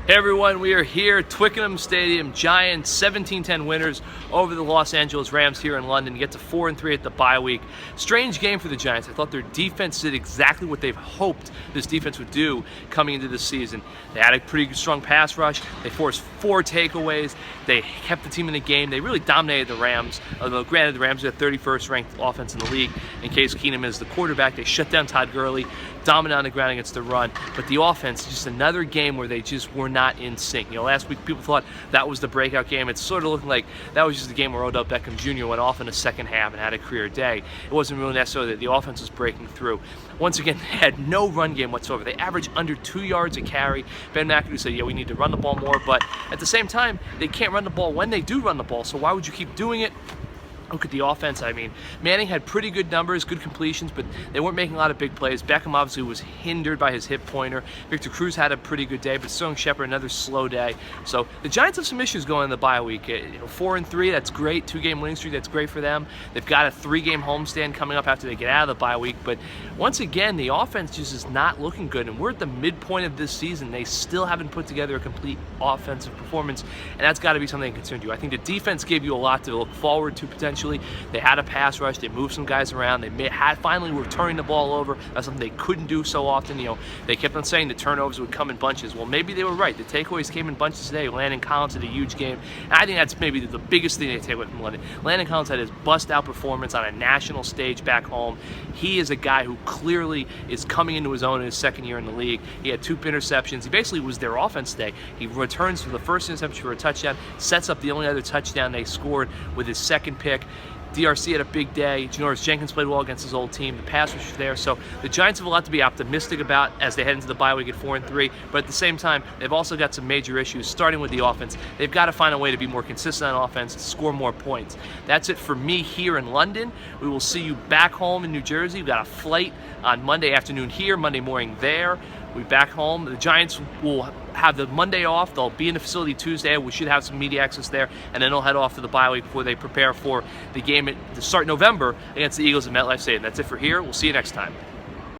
Hey everyone, we are here at Twickenham Stadium. Giants 17-10 winners over the Los Angeles Rams here in London. Get to 4-3 at the bye week. Strange game for the Giants. I thought their defense did exactly what they've hoped this defense would do coming into this season. They had a pretty strong pass rush. They forced 4 takeaways. They kept the team in the game. They really dominated the Rams. Although granted, the Rams are the 31st ranked offense in the league. In case Keenum is the quarterback, they shut down Todd Gurley, dominant on the ground against the run. But the offense, just another game where they just were not in sync. You know, last week people thought that was the breakout game. It's sort of looking like that was just the game where Odell Beckham Jr. went off in the second half and had a career day. It wasn't really necessarily that the offense was breaking through. Once again, they had no run game whatsoever. They averaged under 2 yards a carry. Ben McAdoo said, yeah, we need to run the ball more, but at the same time, they can't run the ball when they do run the ball, so why would you keep doing it? Look at the offense. I mean, Manning had pretty good numbers, good completions, but they weren't making a lot of big plays. Beckham obviously was hindered by his hip pointer. Victor Cruz had a pretty good day, but Sterling Shepard another slow day. So the Giants have some issues going in the bye week. 4-3, that's great. 2-game winning streak, that's great for them. They've got a 3-game homestand coming up after they get out of the bye week. But once again, the offense just is not looking good, and we're at the midpoint of this season. They still haven't put together a complete offensive performance, and that's got to be something that concerns you. I think the defense gave you a lot to look forward to potentially. They had a pass rush. They moved some guys around. They finally were turning the ball over. That's something they couldn't do so often. You know, they kept on saying the turnovers would come in bunches. Well, maybe they were right. The takeaways came in bunches today. Landon Collins had a huge game. And I think that's maybe the biggest thing they take away from London. Landon Collins had his bust-out performance on a national stage back home. He is a guy who clearly is coming into his own in his second year in the league. He had 2 interceptions. He basically was their offense today. He returns for the first interception for a touchdown, sets up the only other touchdown they scored with his second pick. DRC had a big day. Janoris Jenkins played well against his old team. The pass rush was there. So the Giants have a lot to be optimistic about as they head into the bye week at 4-3. But at the same time, they've also got some major issues, starting with the offense. They've got to find a way to be more consistent on offense, to score more points. That's it for me here in London. We will see you back home in New Jersey. We've got a flight on Monday afternoon here, Monday morning there. We'll be back home. The Giants will have the Monday off. They'll be in the facility Tuesday. We should have some media access there, and then they'll head off to the bye week before they prepare for the game to start November against the Eagles at MetLife Stadium. That's it for here. We'll see you next time.